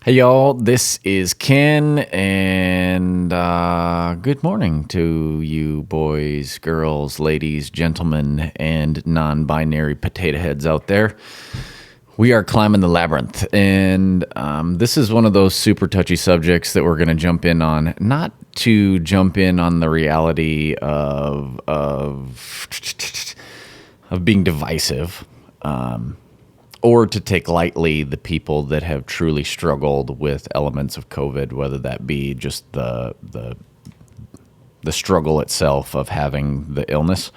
Hey y'all, this is Ken, and good morning to you boys, girls, ladies, gentlemen, and non-binary potato heads out there. We are climbing the labyrinth, and this is one of those super touchy subjects that we're going to jump in on, not to jump in on the reality of being divisive, or to take lightly the people that have truly struggled with elements of COVID, whether that be just the struggle itself of having the illness,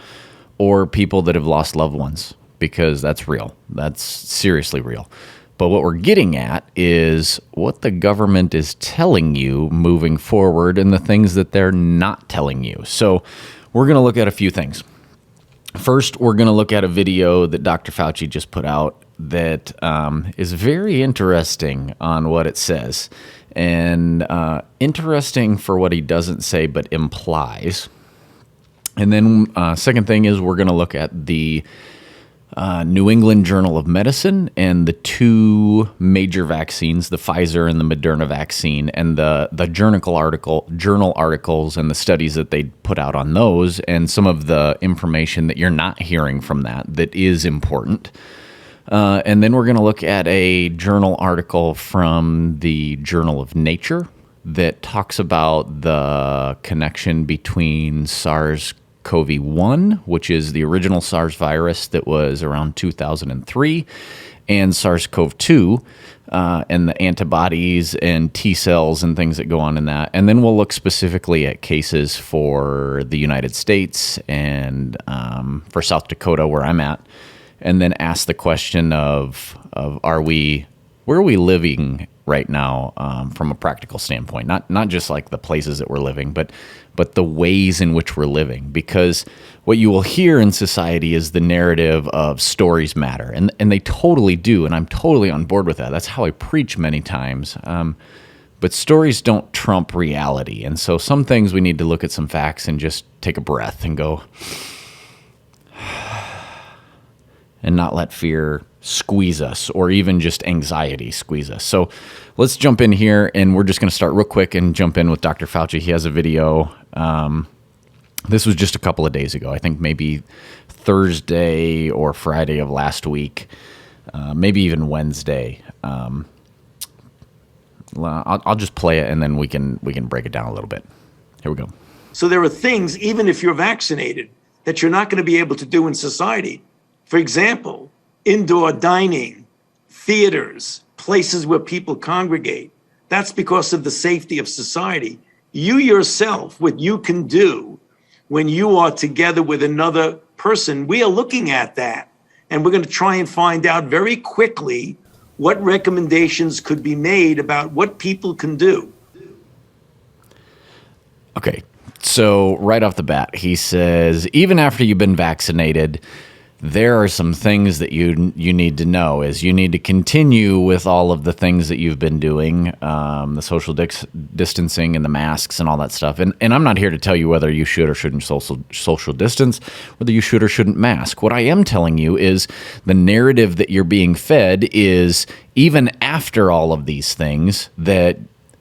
or people that have lost loved ones, because that's real. That's seriously real. But what we're getting at is what the government is telling you moving forward and the things that they're not telling you. So we're going to look at a few things. First, we're going to look at a video that Dr. Fauci just put out that is very interesting on what it says, and interesting for what he doesn't say but implies. And then second thing is we're going to look at the New England Journal of Medicine and the two major vaccines, the Pfizer and the Moderna vaccine, and the journal articles and the studies that they put out on those, and some of the information that you're not hearing from that is important. And then we're going to look at a journal article from the Journal of Nature that talks about the connection between SARS CoV1, which is the original SARS virus that was around 2003, and SARS CoV2, and the antibodies and T cells and things that go on in that. And then we'll look specifically at cases for the United States and for South Dakota, where I'm at, and then ask the question of where are we living right now from a practical standpoint, not just like the places that we're living, but the ways in which we're living. Because what you will hear in society is the narrative of stories matter, and they totally do, and I'm totally on board with that. That's how I preach many times. But stories don't trump reality, and so some things we need to look at some facts and just take a breath and go, and not let fear squeeze us, or even just anxiety squeeze us. So let's jump in here, and we're just going to start real quick and jump in with Dr. Fauci. He has a video. This was just a couple of days ago. I think maybe Thursday or Friday of last week, maybe even Wednesday. I'll just play it, and then we can break it down a little bit. Here we go. So there are things, even if you're vaccinated, that you're not going to be able to do in society. For example, indoor dining, theaters, places where people congregate. That's because of the safety of society. You yourself, what you can do when you are together with another person, we are looking at that. And we're going to try and find out very quickly what recommendations could be made about what people can do. Okay, so right off the bat, he says, even after you've been vaccinated, there are some things that you need to know. Is you need to continue with all of the things that you've been doing, the social distancing and the masks and all that stuff. And I'm not here to tell you whether you should or shouldn't social distance, whether you should or shouldn't mask. What I am telling you is the narrative that you're being fed is, even after all of these things, that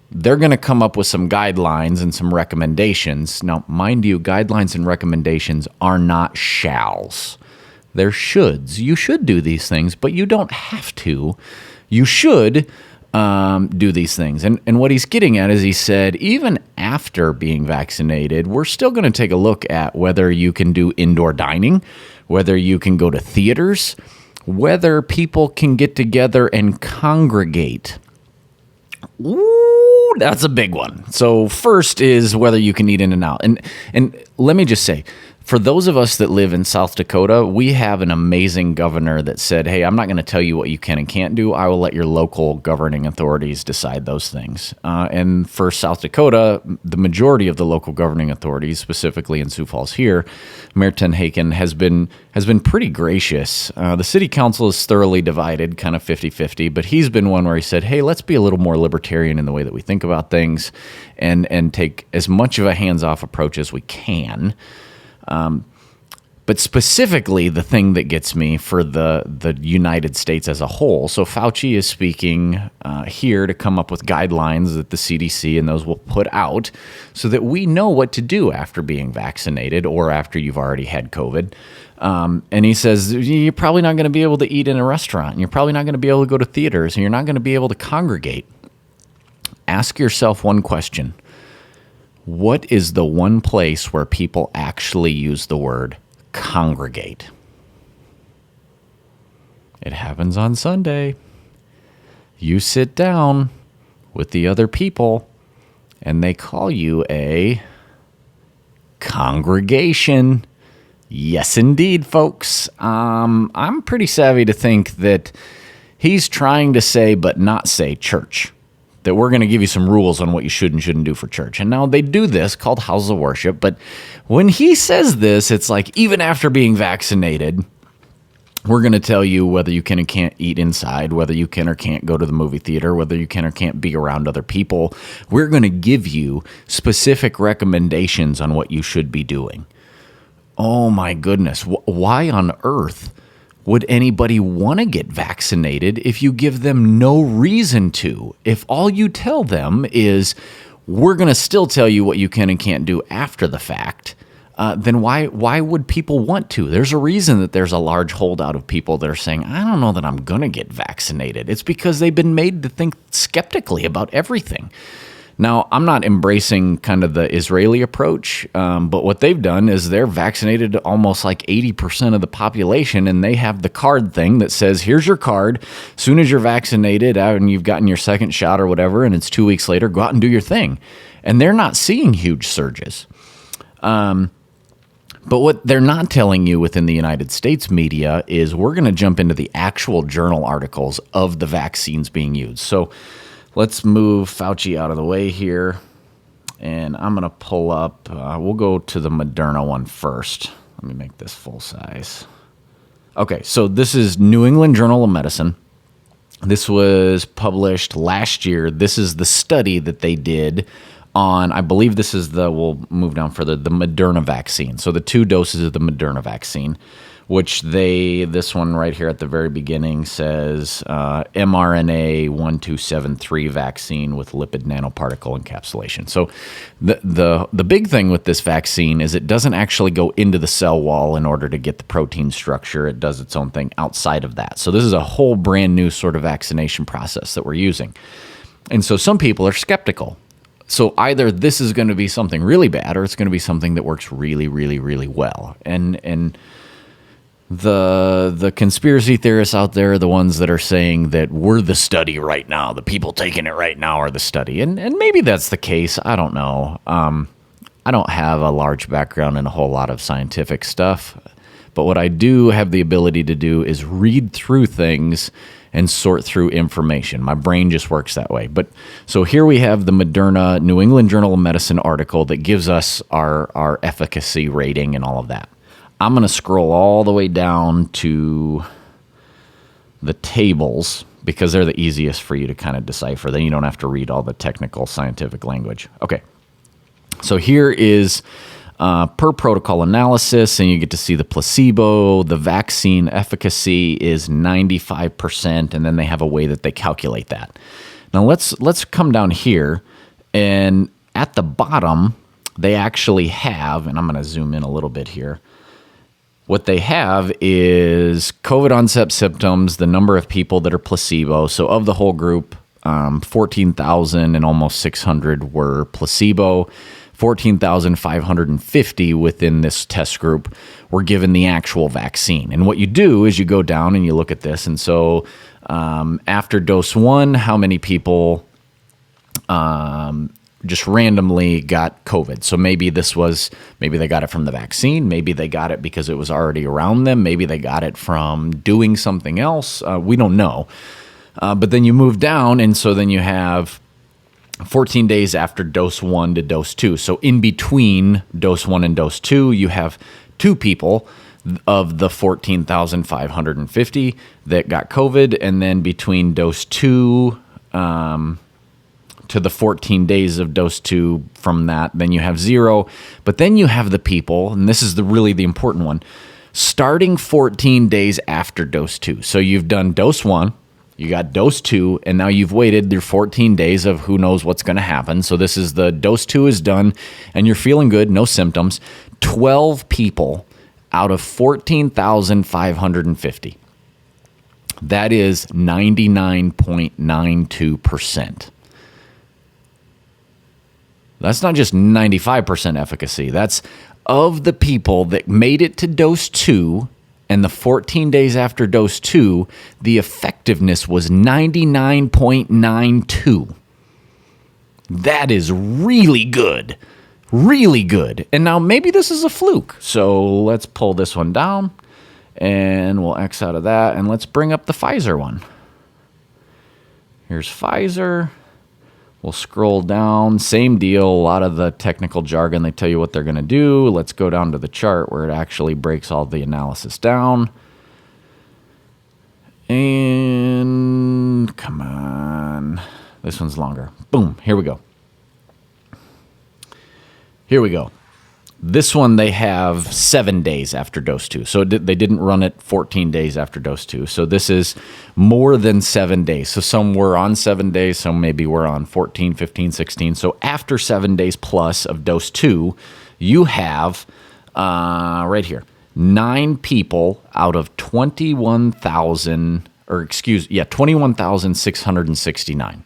they're going to come up with some guidelines and some recommendations. Now, mind you, guidelines and recommendations are not shalls. They're shoulds. You should do these things, but you don't have to. You should do these things. And what he's getting at is, he said, even after being vaccinated, we're still going to take a look at whether you can do indoor dining, whether you can go to theaters, whether people can get together and congregate. Ooh, that's a big one. So first is whether you can eat in and out. And let me just say, for those of us that live in South Dakota, we have an amazing governor that said, hey, I'm not going to tell you what you can and can't do. I will let your local governing authorities decide those things. And for South Dakota, the majority of the local governing authorities, specifically in Sioux Falls here, Mayor Tenhaken has been pretty gracious. The city council is thoroughly divided, kind of 50-50, but he's been one where he said, hey, let's be a little more libertarian in the way that we think about things, and take as much of a hands-off approach as we can. But specifically, the thing that gets me for the United States as a whole, so Fauci is speaking here to come up with guidelines that the CDC and those will put out so that we know what to do after being vaccinated or after you've already had COVID. And he says, you're probably not going to be able to eat in a restaurant. And you're probably not going to be able to go to theaters. And you're not going to be able to congregate. Ask yourself one question. What is the one place where people actually use the word congregate? It happens on Sunday. You sit down with the other people and they call you a congregation. Yes, indeed, folks. I'm pretty savvy to think that he's trying to say, but not say, church. That we're going to give you some rules on what you should and shouldn't do for church. And now they do this called houses of worship. But when he says this, it's like even after being vaccinated, we're going to tell you whether you can and can't eat inside, whether you can or can't go to the movie theater, whether you can or can't be around other people. We're going to give you specific recommendations on what you should be doing. Oh my goodness. Why on earth would anybody want to get vaccinated if you give them no reason to? If all you tell them is, we're going to still tell you what you can and can't do after the fact, then why would people want to? There's a reason that there's a large holdout of people that are saying, I don't know that I'm going to get vaccinated. It's because they've been made to think skeptically about everything. Now, I'm not embracing kind of the Israeli approach, but what they've done is they're vaccinated almost like 80% of the population, and they have the card thing that says, here's your card. As soon as you're vaccinated and you've gotten your second shot or whatever, and it's 2 weeks later, go out and do your thing. And they're not seeing huge surges. But what they're not telling you within the United States media is we're going to jump into the actual journal articles of the vaccines being used. So let's move Fauci out of the way here, and I'm going to pull up, we'll go to the Moderna one first. Let me make this full size. Okay, so this is New England Journal of Medicine. This was published last year. This is the study that they did on, I believe this is we'll move down further, the Moderna vaccine. So the 2 doses of the Moderna vaccine, which this one right here at the very beginning says mRNA 1273 vaccine with lipid nanoparticle encapsulation. So the big thing with this vaccine is it doesn't actually go into the cell wall in order to get the protein structure. It does its own thing outside of that. So this is a whole brand new sort of vaccination process that we're using. And so some people are skeptical. So either this is going to be something really bad or it's going to be something that works really, really, really well. And the conspiracy theorists out there are the ones that are saying that we're the study right now. The people taking it right now are the study. And maybe that's the case. I don't know. I don't have a large background in a whole lot of scientific stuff. But what I do have the ability to do is read through things and sort through information. My brain just works that way. But so here we have the Moderna New England Journal of Medicine article that gives us our efficacy rating and all of that. I'm going to scroll all the way down to the tables because they're the easiest for you to kind of decipher. Then you don't have to read all the technical scientific language. Okay. So here is per protocol analysis, and you get to see the placebo. The vaccine efficacy is 95%, and then they have a way that they calculate that. Now let's come down here, and at the bottom, they actually have, and I'm going to zoom in a little bit here. What they have is COVID onset symptoms, the number of people that are placebo. So of the whole group, 14,000 and almost 600 were placebo. 14,550 within this test group were given the actual vaccine. And what you do is you go down and you look at this. And so after dose 1, how many people just randomly got COVID? So maybe they got it from the vaccine. Maybe they got it because it was already around them. Maybe they got it from doing something else. We don't know. But then you move down, and so then you have 14 days after dose 1 to dose 2. So in between dose 1 and dose 2, you have 2 people of the 14,550 that got COVID. And then between dose 2, to the 14 days of dose 2 from that. Then you have 0. But then you have the people, and this is really the important one, starting 14 days after dose 2. So you've done dose 1, you got dose 2, and now you've waited your 14 days of who knows what's going to happen. So this is the dose 2 is done, and you're feeling good, no symptoms. 12 people out of 14,550. That is 99.92%. That's not just 95% efficacy. That's of the people that made it to dose 2 and the 14 days after dose 2, the effectiveness was 99.92. That is really good. Really good. And now maybe this is a fluke. So let's pull this one down and we'll X out of that and let's bring up the Pfizer one. Here's Pfizer. We'll scroll down. Same deal. A lot of the technical jargon, they tell you what they're going to do. Let's go down to the chart where it actually breaks all the analysis down. And come on. This one's longer. Boom. Here we go. Here we go. This one, they have 7 days after dose 2. So they didn't run it 14 days after dose 2. So this is more than 7 days. So some were on 7 days, some maybe were on 14, 15, 16. So after 7 days plus of dose 2, you have, right here, 9 people out of 21,669.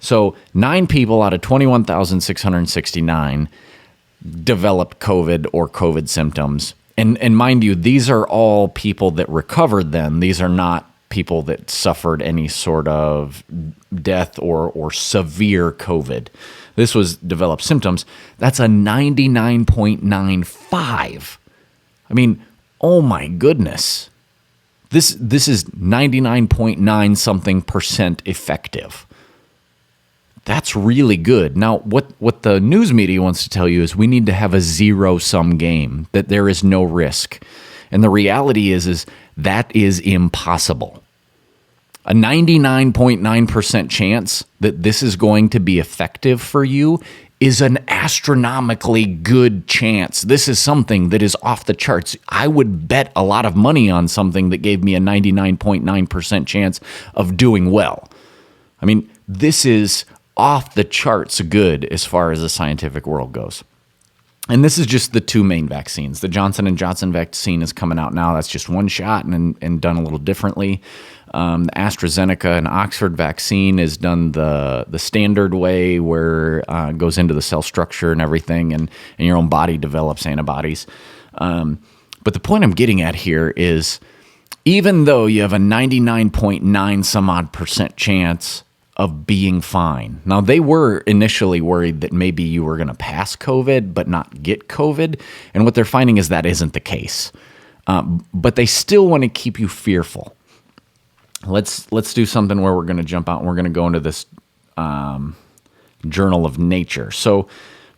So 9 people out of 21,669 developed COVID or COVID symptoms. And mind you, these are all people that recovered then. These are not people that suffered any sort of death or severe COVID. This was developed symptoms. That's a 99.95. I mean, oh my goodness. This is 99.9 something percent effective. That's really good. Now, what the news media wants to tell you is we need to have a zero-sum game, that there is no risk. And the reality is that is impossible. A 99.9% chance that this is going to be effective for you is an astronomically good chance. This is something that is off the charts. I would bet a lot of money on something that gave me a 99.9% chance of doing well. I mean, this is off the charts good as far as the scientific world goes. And this is just the 2 main vaccines. The Johnson & Johnson vaccine is coming out now. That's just one shot and done a little differently. The AstraZeneca and Oxford vaccine is done the standard way, where it goes into the cell structure and everything, and your own body develops antibodies. But the point I'm getting at here is, even though you have a 99.9 some odd percent chance of being fine. Now, they were initially worried that maybe you were going to pass COVID but not get COVID. And what they're finding is that isn't the case. But they still want to keep you fearful. Let's do something where we're going to jump out and we're going to go into this Journal of Nature. So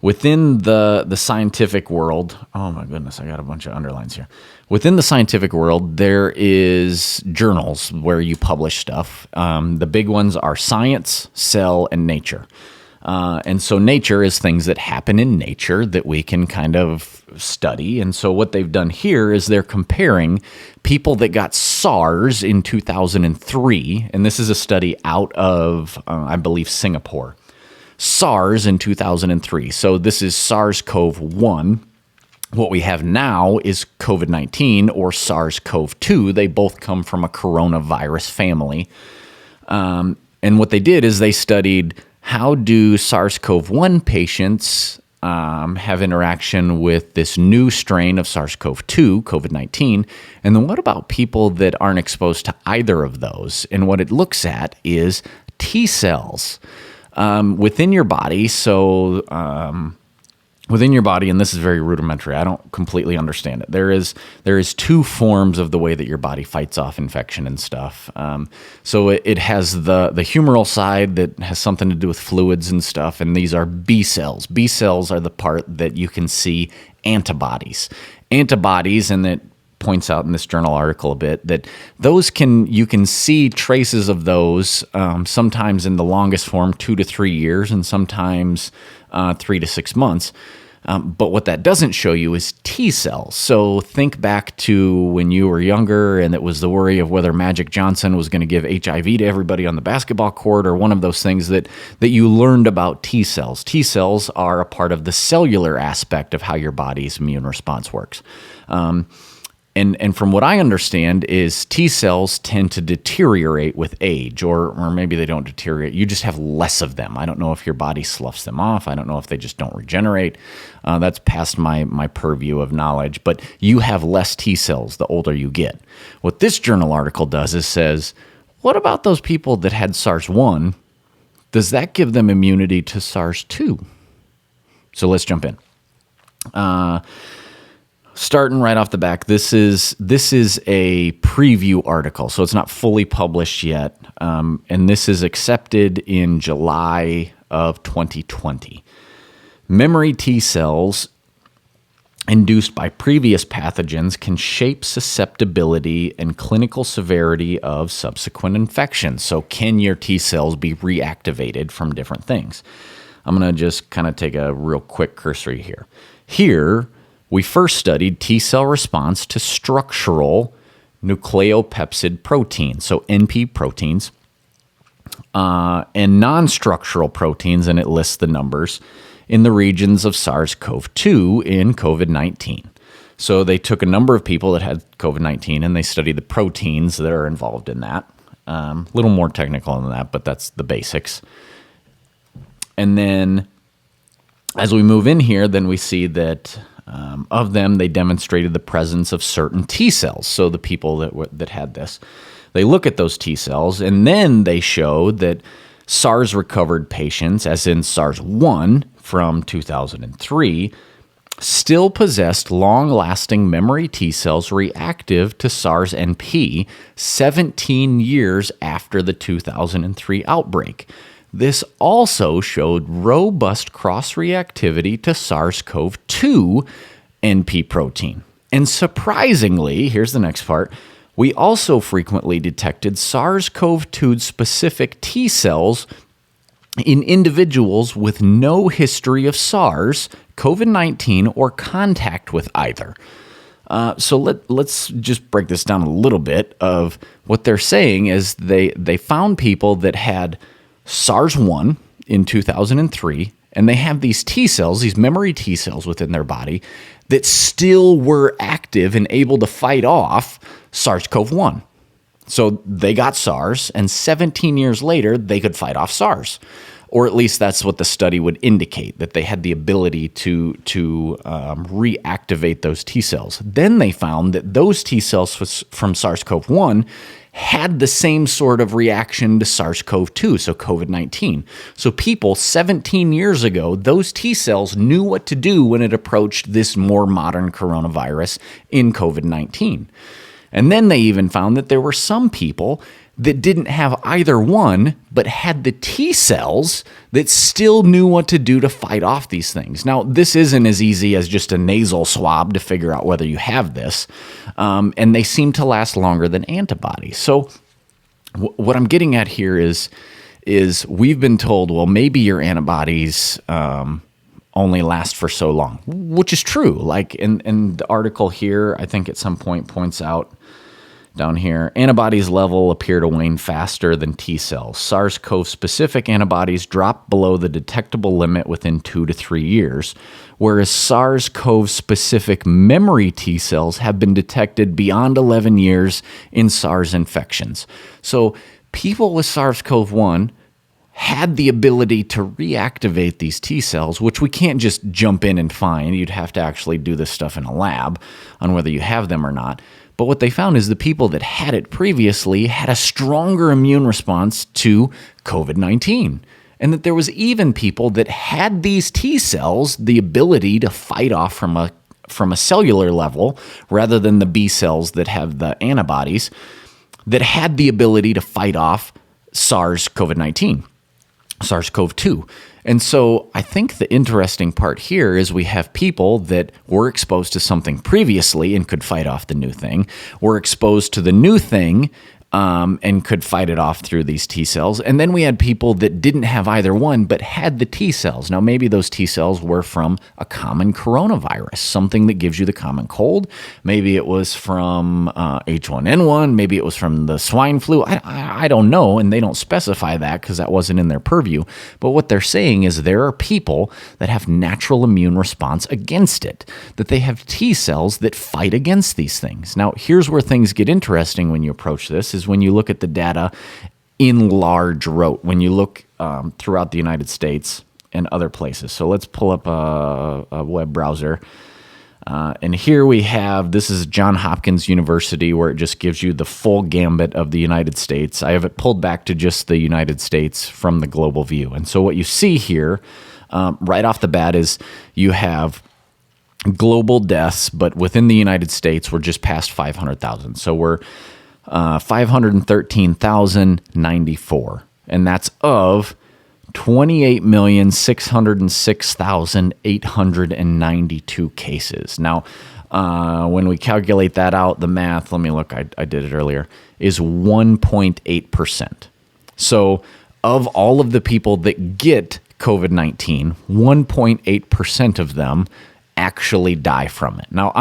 within the scientific world, oh my goodness, I got a bunch of underlines here. Within the scientific world, there is journals where you publish stuff. The big ones are Science, Cell, and Nature. And so Nature is things that happen in nature that we can kind of study. And so what they've done here is they're comparing people that got SARS in 2003, and this is a study out of, I believe, Singapore. SARS in 2003. So this is SARS CoV1. What we have now is COVID-19 or SARS CoV2. They both come from a coronavirus family. And what they did is they studied, how do SARS CoV1 patients have interaction with this new strain of SARS CoV2, COVID-19? And then what about people that aren't exposed to either of those? And what it looks at is T cells within your body. So within your body, and this is very rudimentary, I don't completely understand it. There is 2 forms of the way that your body fights off infection and stuff. So it has the humoral side that has something to do with fluids and stuff, and these are B cells. B cells are the part that you can see antibodies. Antibodies, and that points out in this journal article a bit that you can see traces of those sometimes in the longest form 2 to 3 years and sometimes 3 to 6 months. But what that doesn't show you is T cells. So think back to when you were younger and it was the worry of whether Magic Johnson was going to give HIV to everybody on the basketball court, or one of those things that you learned about T cells. T cells are a part of the cellular aspect of how your body's immune response works. And from what I understand is T cells tend to deteriorate with age, or maybe they don't deteriorate. You just have less of them. I don't know if your body sloughs them off. I don't know if they just don't regenerate. That's past my purview of knowledge. But you have less T cells the older you get. What this journal article does is says, what about those people that had SARS-1? Does that give them immunity to SARS-2? So let's jump in. Starting right off the back, this is a preview article, so it's not fully published yet, and this is accepted in July of 2020. Memory T cells induced by previous pathogens can shape susceptibility and clinical severity of subsequent infections. So can your T cells be reactivated from different things? I'm going to just kind of take a real quick cursory here. Here, we first studied T cell response to structural nucleopeptide proteins, so NP proteins, and non-structural proteins, and it lists the numbers, in the regions of SARS-CoV-2 in COVID-19. So they took a number of people that had COVID-19 and they studied the proteins that are involved in that. A little more technical than that, but that's the basics. And then as we move in here, then we see that of them, they demonstrated the presence of certain T cells. So the people that had this, they look at those T cells, and then they showed that SARS-recovered patients, as in SARS-1 from 2003, still possessed long-lasting memory T cells reactive to SARS-NP 17 years after the 2003 outbreak. This also showed robust cross-reactivity to SARS-CoV-2 NP protein. And surprisingly, here's the next part, we also frequently detected SARS-CoV-2 specific T cells in individuals with no history of SARS, COVID-19, or contact with either. So let's just break this down a little bit. Of what they're saying is they found people that had SARS-1 in 2003, and they have these T cells, these memory T cells within their body that still were active and able to fight off SARS-CoV-1. So they got SARS, and 17 years later, they could fight off SARS. Or at least that's what the study would indicate, that they had the ability to reactivate those T cells. Then they found that those T cells from SARS-CoV-1 had the same sort of reaction to SARS-CoV-2, so COVID-19. So people 17 years ago, those T cells knew what to do when it approached this more modern coronavirus in COVID-19. And then they even found that there were some people that didn't have either one, but had the T cells that still knew what to do to fight off these things. Now, this isn't as easy as just a nasal swab to figure out whether you have this, and they seem to last longer than antibodies. So what I'm getting at here is we've been told, well, maybe your antibodies only last for so long, which is true. Like in the article here, I think at some point points out down here, antibodies level appear to wane faster than T cells. SARS-CoV specific antibodies drop below the detectable limit within 2 to 3 years, whereas SARS-CoV specific memory T cells have been detected beyond 11 years in SARS infections. So people with SARS-CoV-1 had the ability to reactivate these T cells, which we can't just jump in and find. You'd have to actually do this stuff in a lab on whether you have them or not. But what they found is the people that had it previously had a stronger immune response to COVID-19. And that there was even people that had these T cells, the ability to fight off from a cellular level, rather than the B cells that have the antibodies, that had the ability to fight off SARS-CoV-19. SARS-CoV-2. And so I think the interesting part here is we have people that were exposed to something previously and could fight off the new thing, were exposed to the new thing and could fight it off through these T cells. And then we had people that didn't have either one, but had the T cells. Now, maybe those T cells were from a common coronavirus, something that gives you the common cold. Maybe it was from H1N1. Maybe it was from the swine flu. I don't know, and they don't specify that because that wasn't in their purview. But what they're saying is there are people that have natural immune response against it, that they have T cells that fight against these things. Now, here's where things get interesting when you approach this, is when you look at the data in large rote, when you look throughout the United States and other places. So let's pull up a web browser. And here we have, this is Johns Hopkins University, where it just gives you the full gambit of the United States. I have it pulled back to just the United States from the global view. And so what you see here right off the bat is you have global deaths, but within the United States, we're just past 500,000. So we're 513,094, and that's of 28,606,892 cases. Now, when we calculate that out, the math, let me look, I did it earlier, is 1.8%. So of all of the people that get COVID-19, 1.8% of them actually die from it. Now,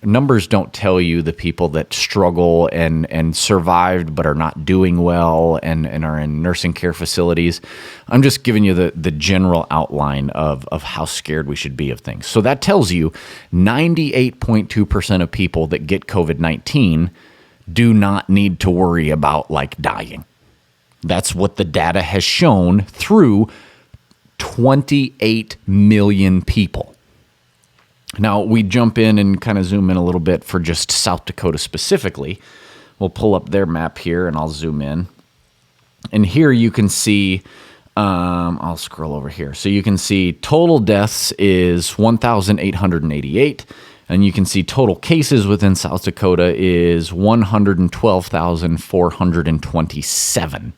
numbers don't tell you the people that struggle and survived but are not doing well and are in nursing care facilities. I'm just giving you the general outline of how scared we should be of things. So that tells you 98.2% of people that get COVID-19 do not need to worry about dying. That's what the data has shown through 28 million people. Now, we jump in and kind of zoom in a little bit for just South Dakota specifically. We'll pull up their map here, and I'll zoom in. And here you can see, I'll scroll over here. So you can see total deaths is 1,888. And you can see total cases within South Dakota is 112,427.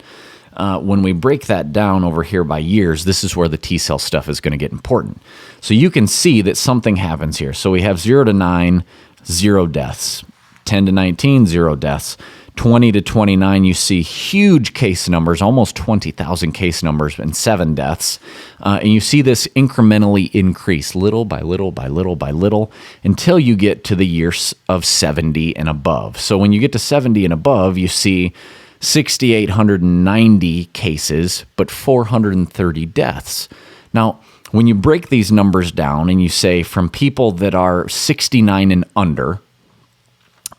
When we break that down over here by years, this is where the T cell stuff is going to get important. So you can see that something happens here. So we have 0 to 9, 0 deaths. 10 to 19, 0 deaths. 20 to 29, you see huge case numbers, almost 20,000 case numbers and 7 deaths. And you see this incrementally increase little by little by little by little until you get to the years of 70 and above. So when you get to 70 and above, you see 6,890 cases, but 430 deaths. Now, when you break these numbers down and you say from people that are 69 and under,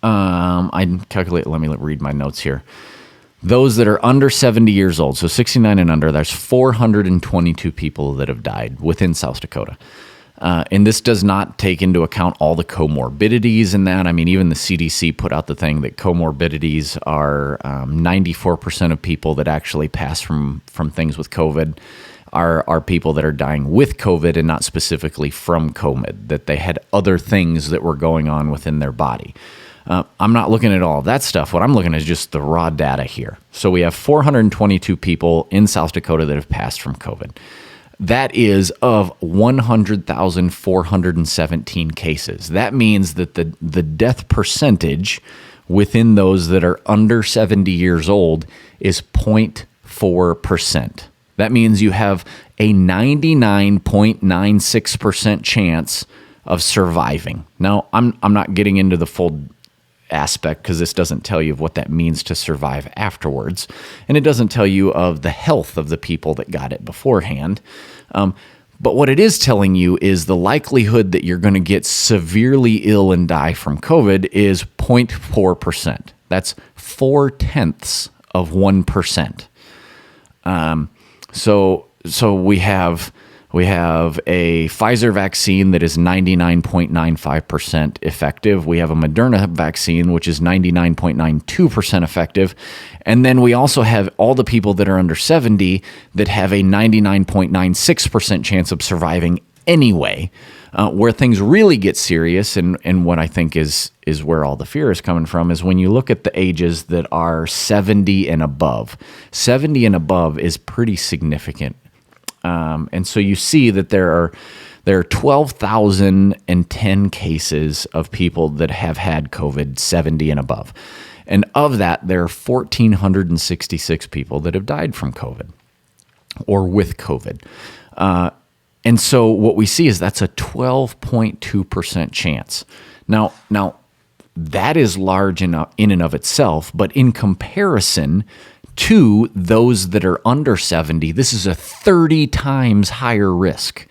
I calculate, let me read my notes here. Those that are under 70 years old, so 69 and under, there's 422 people that have died within South Dakota. And this does not take into account all the comorbidities in that. I mean, even the CDC put out the thing that comorbidities are 94% of people that actually pass from things with COVID are people that are dying with COVID and not specifically from COVID, that they had other things that were going on within their body. I'm not looking at all of that stuff. What I'm looking at is just the raw data here. So we have 422 people in South Dakota that have passed from COVID. That is of 100,417 cases. That means that the death percentage within those that are under 70 years old is 0.4%. That means you have a 99.96% chance of surviving. Now, I'm not getting into the full aspect because this doesn't tell you of what that means to survive afterwards. And it doesn't tell you of the health of the people that got it beforehand. But what it is telling you is the likelihood that you're going to get severely ill and die from COVID is 0.4%. That's 0.4%. So we have a Pfizer vaccine that is 99.95% effective. We have a Moderna vaccine, which is 99.92% effective. And then we also have all the people that are under 70 that have a 99.96% chance of surviving anyway. Where things really get serious, and what I think is where all the fear is coming from, is when you look at the ages that are 70 and above. 70 and above is pretty significant. And so you see that there are 12,010 cases of people that have had COVID 70 and above. And of that, there are 1,466 people that have died from COVID or with COVID. And so what we see is that's a 12.2% chance. Now that is large in and of itself, but in comparison to those that are under 70, this is a 30 times higher risk.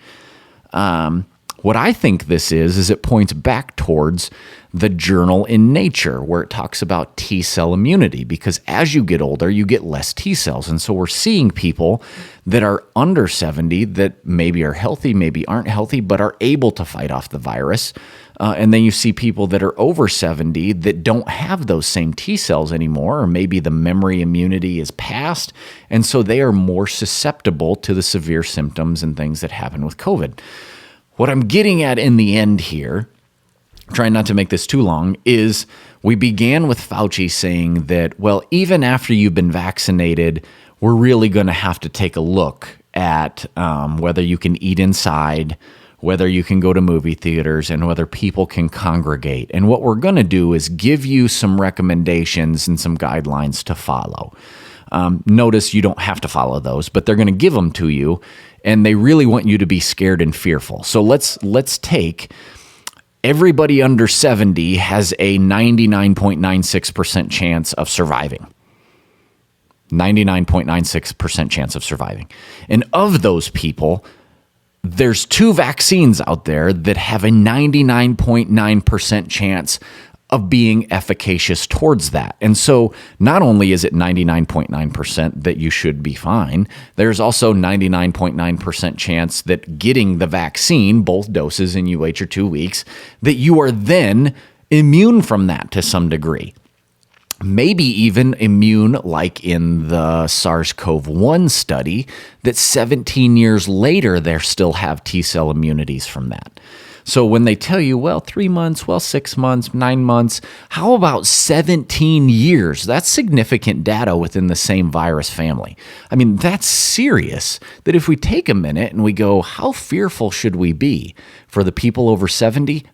What I think this is it points back towards the journal in Nature where it talks about T-cell immunity, because as you get older, you get less T-cells. And so we're seeing people that are under 70 that maybe are healthy, maybe aren't healthy, but are able to fight off the virus. And then you see people that are over 70 that don't have those same T-cells anymore, or maybe the memory immunity is past. And so they are more susceptible to the severe symptoms and things that happen with COVID. What I'm getting at in the end here, trying not to make this too long, is we began with Fauci saying that, well, even after you've been vaccinated, we're really going to have to take a look at whether you can eat inside, whether you can go to movie theaters, and whether people can congregate. And what we're going to do is give you some recommendations and some guidelines to follow. Notice you don't have to follow those, but they're going to give them to you, and they really want you to be scared and fearful. So let's take everybody under 70 has a 99.96% chance of surviving. 99.96% chance of surviving. And of those people, there's 2 vaccines out there that have a 99.9% chance of being efficacious towards that. And so not only is it 99.9% that you should be fine, there's also 99.9% chance that getting the vaccine, both doses in you wait your 2 weeks, that you are then immune from that to some degree. Maybe even immune, like in the SARS CoV1 study, that 17 years later, they still have T-cell immunities from that. So when they tell you, well, 3 months, well, 6 months, 9 months, how about 17 years? That's significant data within the same virus family. I mean, that's serious. That if we take a minute and we go, how fearful should we be for the people over 70?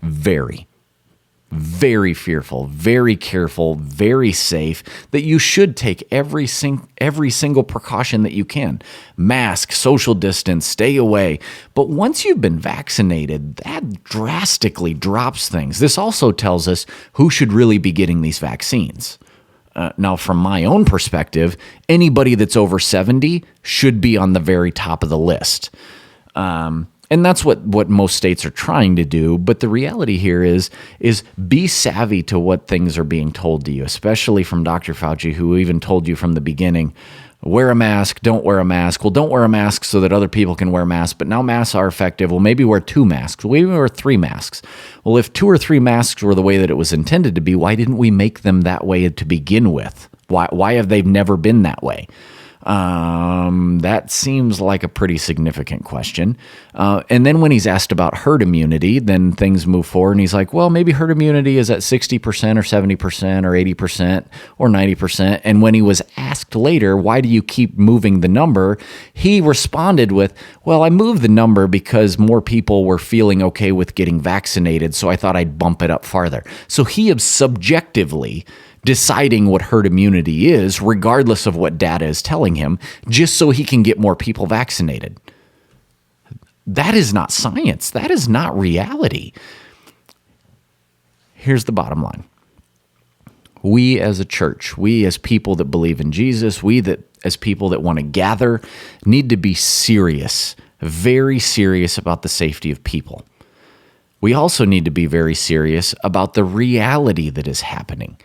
Very fearful, very careful, very safe, that you should take every single precaution that you can. Mask, social distance, stay away. But once you've been vaccinated, that drastically drops things. This also tells us who should really be getting these vaccines. Now, from my own perspective, anybody that's over 70 should be on the very top of the list. And that's what most states are trying to do. But the reality here is be savvy to what things are being told to you, especially from Dr. Fauci, who even told you from the beginning, wear a mask, don't wear a mask. Well, don't wear a mask so that other people can wear masks. But now masks are effective. Well, maybe wear 2 masks. Maybe wear 3 masks. Well, if 2 or 3 masks were the way that it was intended to be, why didn't we make them that way to begin with? Why have they never been that way? That seems like a pretty significant question. And then when he's asked about herd immunity, then things move forward and he's like, well, maybe herd immunity is at 60% or 70% or 80% or 90%. And when he was asked later, why do you keep moving the number? He responded with, well, I moved the number because more people were feeling okay with getting vaccinated. So I thought I'd bump it up farther. So he is subjectively deciding what herd immunity is, regardless of what data is telling him, just so he can get more people vaccinated. That is not science. That is not reality. Here's the bottom line. We as a church, we as people that believe in Jesus, we that as people that want to gather, need to be serious, very serious about the safety of people. We also need to be very serious about the reality that is happening.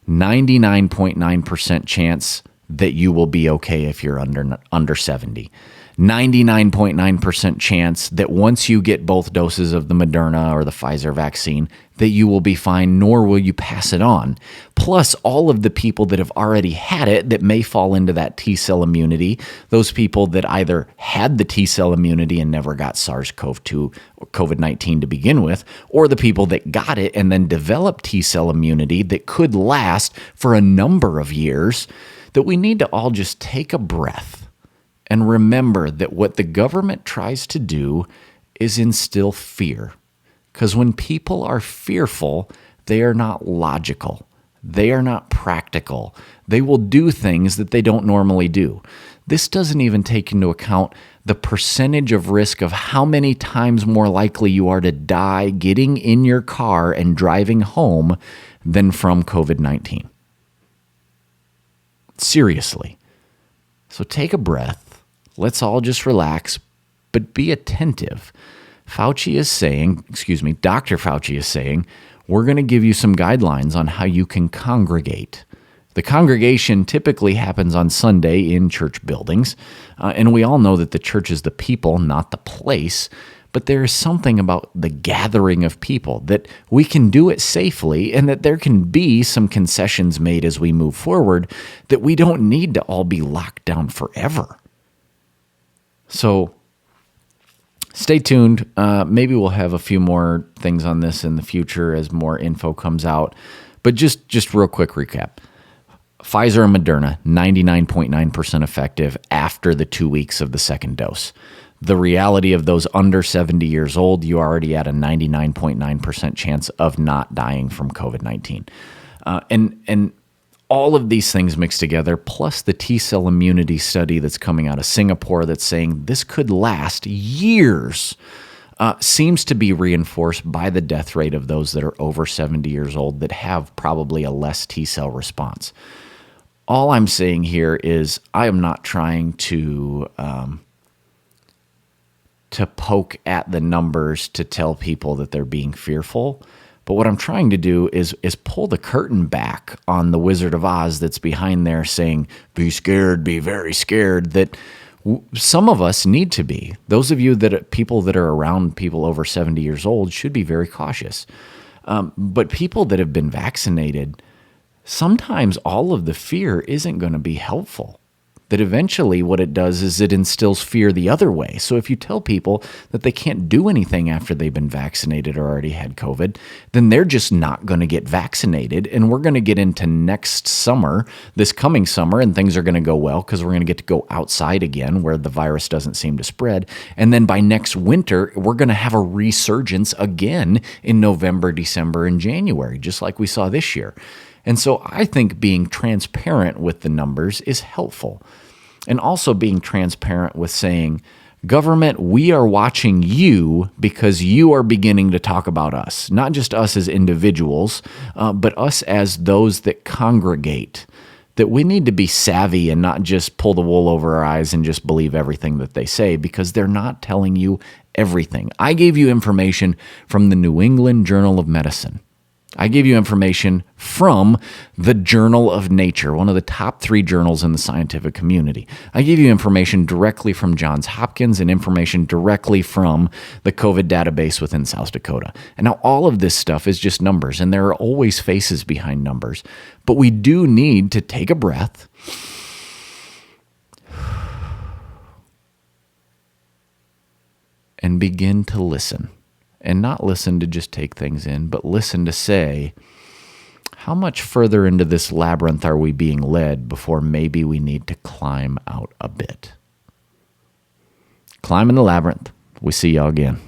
99.9% chance that you will be okay if you're under 70. 99.9% chance that once you get both doses of the Moderna or the Pfizer vaccine, that you will be fine, nor will you pass it on. Plus all of the people that have already had it that may fall into that T-cell immunity, those people that either had the T-cell immunity and never got SARS CoV2 or COVID-19 to begin with, or the people that got it and then developed T-cell immunity that could last for a number of years, that we need to all just take a breath And remember that what the government tries to do is instill fear. Because when people are fearful, they are not logical. They are not practical. They will do things that they don't normally do. This doesn't even take into account the percentage of risk of how many times more likely you are to die getting in your car and driving home than from COVID-19. Seriously. So take a breath. Let's all just relax, but be attentive. Dr. Fauci is saying, we're going to give you some guidelines on how you can congregate. The congregation typically happens on Sunday in church buildings, and we all know that the church is the people, not the place, but there is something about the gathering of people that we can do it safely and that there can be some concessions made as we move forward that we don't need to all be locked down forever. So stay tuned. Maybe we'll have a few more things on this in the future as more info comes out. But just real quick recap. Pfizer and Moderna, 99.9% effective after the 2 weeks of the second dose. The reality of those under 70 years old, you are already at a 99.9% chance of not dying from COVID-19. And all of these things mixed together, plus the T-cell immunity study that's coming out of Singapore that's saying this could last years, seems to be reinforced by the death rate of those that are over 70 years old that have probably a less T-cell response. All I'm saying here is I am not trying to poke at the numbers to tell people that they're being fearful. But what I'm trying to do is pull the curtain back on the Wizard of Oz that's behind there saying, be scared, be very scared, that some of us need to be. Those of you people that are around people over 70 years old should be very cautious. But people that have been vaccinated, sometimes all of the fear isn't going to be helpful. That eventually what it does is it instills fear the other way. So if you tell people that they can't do anything after they've been vaccinated or already had COVID, then they're just not going to get vaccinated. And we're going to get into next summer, this coming summer, and things are going to go well because we're going to get to go outside again where the virus doesn't seem to spread. And then by next winter, we're going to have a resurgence again in November, December, and January, just like we saw this year. And so I think being transparent with the numbers is helpful. And also being transparent with saying, government, we are watching you because you are beginning to talk about us. Not just us as individuals, but us as those that congregate. That we need to be savvy and not just pull the wool over our eyes and just believe everything that they say because they're not telling you everything. I gave you information from the New England Journal of Medicine. I gave you information from the Journal of Nature, one of the top 3 journals in the scientific community. I gave you information directly from Johns Hopkins and information directly from the COVID database within South Dakota. And now all of this stuff is just numbers, and there are always faces behind numbers. But we do need to take a breath and begin to listen. And not listen to just take things in, but listen to say, how much further into this labyrinth are we being led before maybe we need to climb out a bit? Climb in the labyrinth. We see y'all again.